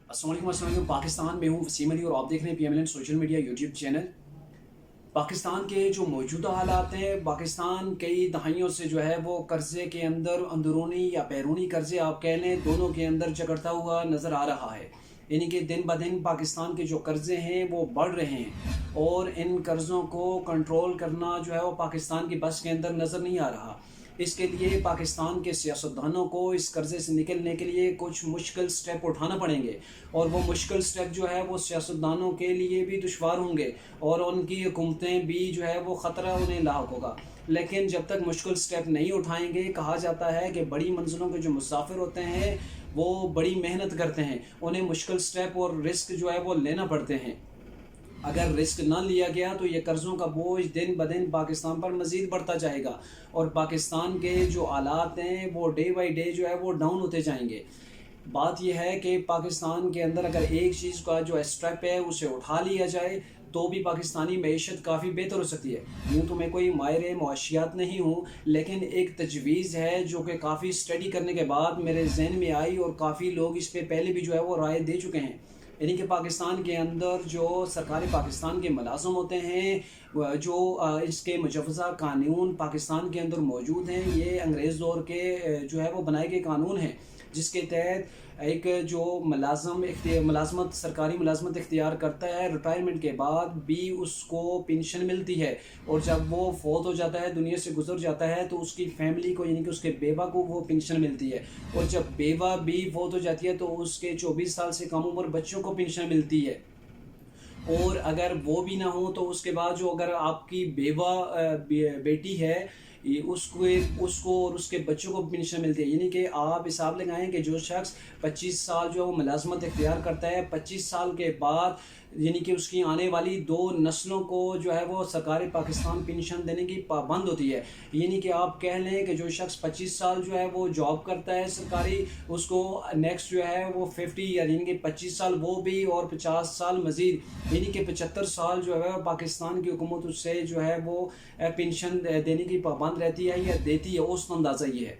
अस्सलाम पाकिस्तान में हूँ वसीम अली और आप देख रहे हैं PMLN social media YouTube channel. Pakistan के जो मौजूदा हालात हैं, पाकिस्तान कई दहाइयों से जो है वो कर्जे के अंदर अंदरूनी या बैरूनी कर्जे आप कह लें, दोनों के अंदर जकड़ता हुआ नज़र आ रहा है। यानी कि दिन ब दिन पाकिस्तान के जो कर्जे हैं वो बढ़ रहे हैं और इन कर्ज़ों को कंट्रोल करना जो है वो पाकिस्तान की बस के अंदर नज़र नहीं आ रहा। इसके लिए पाकिस्तान के सियासतदानों को इस कर्ज़े से निकलने के लिए कुछ मुश्किल स्टेप उठाना पड़ेंगे और वो मुश्किल स्टेप जो है वो सियासतदानों के लिए भी दुश्वार होंगे और उनकी हुकूमतें भी जो है वो ख़तरा उन्हें लाक होगा। लेकिन जब तक मुश्किल स्टेप नहीं उठाएंगे, कहा जाता है कि बड़ी मंजिलों के जो मुसाफिर होते हैं वो बड़ी मेहनत करते हैं, उन्हें मुश्किल स्टेप और रिस्क जो है वो लेना पड़ते हैं। अगर रिस्क ना लिया गया तो ये कर्ज़ों का बोझ दिन ब दिन पाकिस्तान पर मज़ीद बढ़ता जाएगा और पाकिस्तान के जो हालात हैं वो डे बाई डे जो है वो डाउन होते जाएंगे। बात यह है कि पाकिस्तान के अंदर अगर एक चीज़ का जो स्टेप है उसे उठा लिया जाए तो भी पाकिस्तानी मईशत काफ़ी बेहतर हो सकती है। यूँ तो मैं कोई माहिर मुआशियात नहीं हूँ, लेकिन एक तजवीज़ है जो कि काफ़ी स्टडी करने के बाद मेरे जहन में आई और काफ़ी लोग इस पर पहले भी जो है वो राय दे चुके हैं। यानी कि पाकिस्तान के अंदर जो सरकारी पाकिस्तान के मुलाज़िम होते हैं, जो इसके मुजवज़ा कानून पाकिस्तान के अंदर मौजूद हैं, ये अंग्रेज़ दौर के जो है वो बनाए गए कानून हैं, जिसके तहत एक जो मुलाज़मत सरकारी मुलाज़मत इख्तियार करता है, रिटायरमेंट के बाद भी उसको पेंशन मिलती है और जब वो फौत हो जाता है, दुनिया से गुजर जाता है, तो उसकी फैमिली को यानी कि उसके बेवा को वो पेंशन मिलती है और जब बेवा भी फौत हो जाती है तो उसके 24 साल से कम उम्र बच्चों को पेंशन मिलती है। और अगर वो भी ना हो तो उसके बाद जो अगर आपकी बेवा बेटी है, ये उसको और उसके बच्चों को पेंशन मिलती है। यानी कि आप हिसाब लगाएं कि जो शख्स 25 साल जो है वो मुलाजमत इख्तियार करता है, 25 साल के बाद यानी कि उसकी आने वाली 2 नस्लों को जो है वो सरकार पाकिस्तान पेंशन देने की पाबंद होती है। यानी कि आप कह लें कि जो शख्स 25 साल जो है वो जॉब करता है सरकारी, उसको नेक्स्ट जो है वो 50 यानी कि 25 साल वो भी और 50 साल मज़ीद यानी कि 75 साल जो है पाकिस्तान की हुकूमत उससे जो है वो पेंशन देने की पाबंद रहती है या देती है। औसत अंदाज़ा ये है।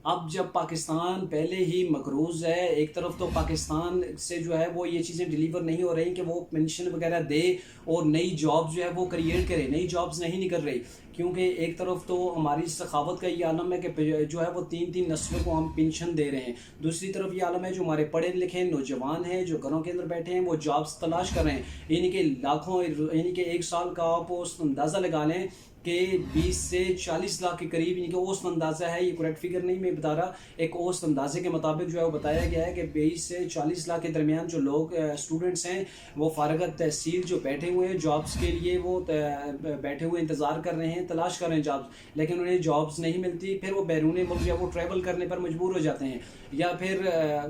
अब जब पाकिस्तान पहले ही मकरूज़ है, एक तरफ तो पाकिस्तान से जो है वो ये चीज़ें डिलीवर नहीं हो रही कि वो पेंशन वगैरह दे और नई जॉब जो है वो क्रिएट करे, नई जॉब्स नहीं निकल रही, क्योंकि एक तरफ तो हमारी सखावत का ये आलम है कि जो है वो 3-3 नस्लों को हम पेंशन दे रहे हैं, दूसरी तरफ ये आलम है जो हमारे पढ़े लिखे नौजवान हैं जो घरों के अंदर बैठे हैं वो जॉब्स तलाश कर रहे हैं। यानी कि लाखों यानी कि 1 साल का आप उस अंदाज़ा लगा लें कि 20 से 40 लाख के करीब, इनका औसत अंदाज़ा है, ये करेक्ट फिगर नहीं मैं बता रहा, एक औसत अंदाजे के मुताबिक जो है वो बताया गया है कि 20 से 40 लाख के दरमियान जो लोग स्टूडेंट्स हैं वो फारगत तहसील जो बैठे हुए हैं जॉब्स के लिए, वो बैठे हुए इंतज़ार कर रहे हैं, तलाश कर रहे हैं जॉब्स, लेकिन उन्हें जॉब्स नहीं मिलती। फिर वो बैरून मुल्क जो है वो ट्रैवल करने पर मजबूर हो जाते हैं या फिर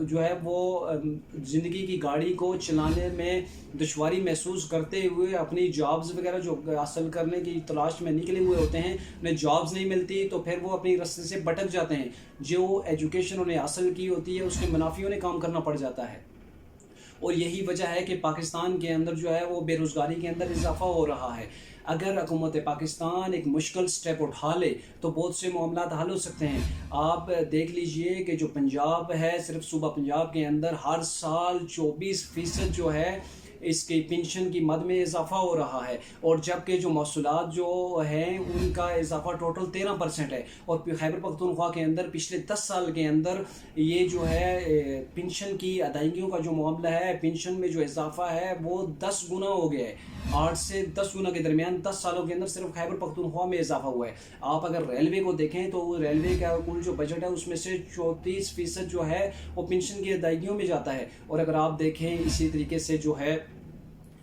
जो है वो ज़िंदगी की गाड़ी को चलाने में दुश्वारी महसूस करते हुए अपनी जॉब्स वगैरह जो हासिल करने की तलाश में निकले हुए होते हैं, उन्हें जॉब्स नहीं मिलती तो फिर वो अपनी रास्ते से भटक जाते हैं। जो एजुकेशन उन्हें हासिल की होती है उसके मुनाफी उन्हें काम करना पड़ जाता है और यही वजह है कि पाकिस्तान के अंदर जो है वो बेरोज़गारी के अंदर इजाफा हो रहा है। अगर हुकूमत पाकिस्तान एक मुश्किल स्टेप उठा ले तो बहुत से मामलात हल हो सकते हैं। आप देख लीजिए कि जो पंजाब है, सिर्फ सूबा पंजाब के अंदर हर साल 24% जो है इसकी पेंशन की मद में इजाफा हो रहा है और जबकि जो महसूलात जो हैं उनका इजाफा टोटल 13% है और खैबर पख्तूनख्वा के अंदर पिछले 10 साल के अंदर ये जो है पेंशन की अदायगियों का जो मामला है, पेंशन में जो इजाफा है वो 10 गुना हो गया है। 8 से 10 गुना के दरमियान 10 सालों के अंदर सिर्फ खैबर पख्तूनख्वा में इजाफा हुआ है। आप अगर रेलवे को देखें तो रेलवे का कुल जो बजट है उसमें से 34% जो है वो पेंशन की अदायगियों में जाता है। और अगर आप देखें इसी तरीके से जो है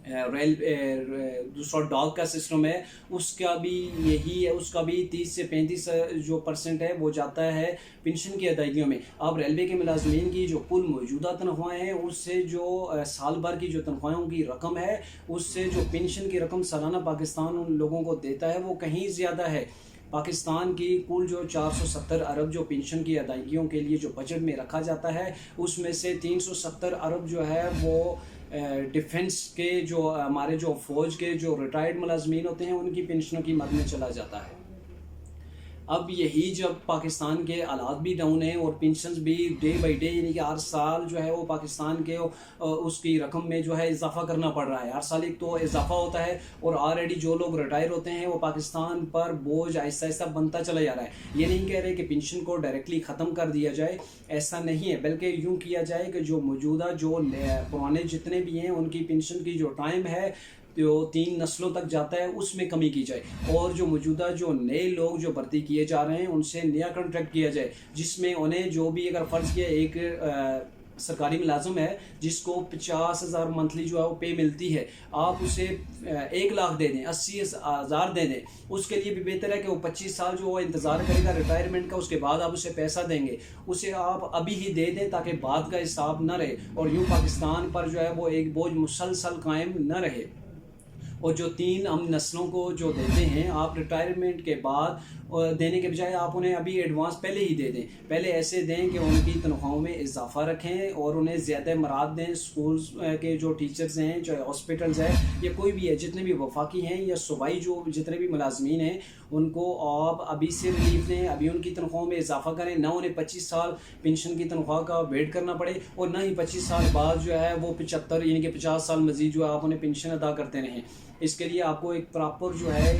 दूसरा डॉग का सिस्टम है उसका भी यही है, उसका भी 30 से 35 जो % है वो जाता है पेंशन की अदायगियों में। अब रेलवे के मुलाजमीन की जो कुल मौजूदा तनख्वाहें हैं उससे जो साल भर की जो तनख्वाहों की रकम है उससे जो पेंशन की रकम सालाना पाकिस्तान उन लोगों को देता है वो कहीं ज़्यादा है। पाकिस्तान की कुल जो 470 अरब जो पेंशन की अदायगियों के लिए जो बजट में रखा जाता है उसमें से 370 अरब जो है वो डिफेंस के जो हमारे जो फ़ौज के जो रिटायर्ड मुलाजमीन होते हैं उनकी पेंशनों की मद में चला जाता है। اب یہی جب پاکستان کے حالات بھی ڈاؤن ہیں اور پینشنز بھی ڈے بائی ڈے یعنی کہ ہر سال جو ہے وہ پاکستان کے اس کی رقم میں جو ہے اضافہ کرنا پڑ رہا ہے، ہر سال ایک تو اضافہ ہوتا ہے، اور آلریڈی جو لوگ ریٹائر ہوتے ہیں وہ پاکستان پر بوجھ آہستہ آہستہ بنتا چلا جا رہا ہے۔ یہ نہیں کہہ رہے کہ پینشن کو ڈائریکٹلی ختم کر دیا جائے، ایسا نہیں ہے، بلکہ یوں کیا جائے کہ جو موجودہ جو پرانے جتنے بھی ہیں ان کی پینشن کی جو ٹائم ہے جو 3 نسلوں تک جاتا ہے اس میں کمی کی جائے، اور جو موجودہ جو نئے لوگ جو بھرتی کیے جا رہے ہیں ان سے نیا کنٹریکٹ کیا جائے، جس میں انہیں جو بھی اگر فرض کیا ایک سرکاری ملازم ہے جس کو 50,000 منتھلی جو ہے وہ پے ملتی ہے، آپ اسے 1 لاکھ دے دیں، 80,000 دے دیں، اس کے لیے بھی بہتر ہے کہ وہ 25 سال جو وہ انتظار کرے گا ریٹائرمنٹ کا، اس کے بعد آپ اسے پیسہ دیں گے، اسے آپ ابھی ہی دے دیں تاکہ بعد کا حساب نہ رہے، اور یوں پاکستان پر جو ہے وہ ایک بوجھ مسلسل قائم نہ رہے۔ اور جو 3 ہم نسلوں کو جو دیتے ہیں آپ ریٹائرمنٹ کے بعد دینے کے بجائے آپ انہیں ابھی ایڈوانس پہلے ہی دے دیں، پہلے ایسے دیں کہ ان کی تنخواہوں میں اضافہ رکھیں اور انہیں زیادہ مراد دیں۔ سکولز کے جو ٹیچرز ہیں، چاہے ہاسپٹلز ہیں یا کوئی بھی ہے، جتنے بھی وفاقی ہیں یا صوبائی جو جتنے بھی ملازمین ہیں، ان کو آپ ابھی سے ریلیف دیں، ابھی ان کی تنخواہوں میں اضافہ کریں، نہ انہیں 25 سال پینشن کی تنخواہ کا ویٹ کرنا پڑے، اور نہ ہی 25 سال بعد جو ہے وہ 75 یعنی کہ 50 سال مزید جو ہے آپ انہیں پینشن ادا کرتے رہیں۔ اس کے لیے آپ کو ایک پراپر جو ہے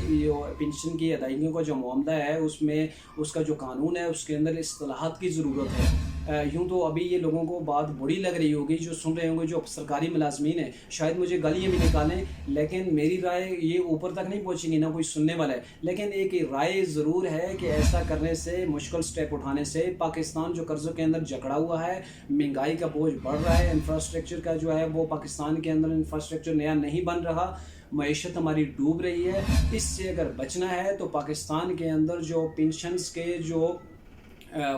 پینشن کی ادائیگیوں کا جو معاملہ ہے اس میں اس کا جو قانون ہے اس کے اندر اصلاحات کی ضرورت ہے۔ یوں تو ابھی یہ لوگوں کو بات بری لگ رہی ہوگی جو سن رہے ہوں گے، جو سرکاری ملازمین ہیں، شاید مجھے گالیاں بھی نکالیں، لیکن میری رائے یہ اوپر تک نہیں پہنچے گی، نہ کوئی سننے والا ہے، لیکن ایک رائے ضرور ہے کہ ایسا کرنے سے، مشکل سٹیپ اٹھانے سے پاکستان جو قرضوں کے اندر جکڑا ہوا ہے، مہنگائی کا بوجھ بڑھ رہا ہے، انفراسٹرکچر کا جو ہے وہ پاکستان کے اندر انفراسٹرکچر نیا نہیں بن رہا، معیشت ہماری ڈوب رہی ہے، اس سے اگر بچنا ہے تو پاکستان کے اندر جو پینشنز کے جو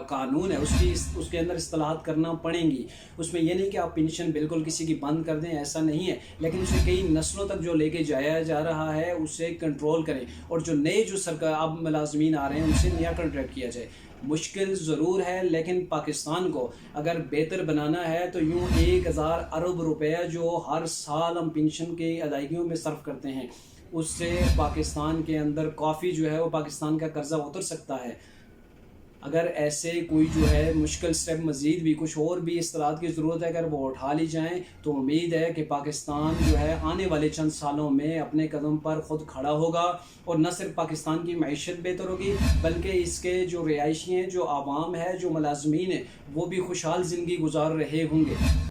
قانون ہے اس کے اندر اصلاحات کرنا پڑیں گی۔ اس میں یہ نہیں کہ آپ پینشن بالکل کسی کی بند کر دیں، ایسا نہیں ہے، لیکن اسے کئی نسلوں تک جو لے کے جایا جا رہا ہے اسے کنٹرول کریں، اور جو نئے جو اب ملازمین آ رہے ہیں ان سے نیا کنٹریکٹ کیا جائے۔ مشکل ضرور ہے، لیکن پاکستان کو اگر بہتر بنانا ہے تو یوں 1,000 ارب روپیہ جو ہر سال ہم پینشن کی ادائیگیوں میں صرف کرتے ہیں، اس سے پاکستان کے اندر کافی جو ہے وہ پاکستان کا قرضہ اتر سکتا ہے۔ اگر ایسے کوئی جو ہے مشکل سٹیپ مزید بھی کچھ اور بھی اصلاحات کی ضرورت ہے، اگر وہ اٹھا لی جائیں تو امید ہے کہ پاکستان جو ہے آنے والے چند سالوں میں اپنے قدم پر خود کھڑا ہوگا، اور نہ صرف پاکستان کی معیشت بہتر ہوگی بلکہ اس کے جو رہائشی ہیں، جو عوام ہے، جو ملازمین ہیں، وہ بھی خوشحال زندگی گزار رہے ہوں گے۔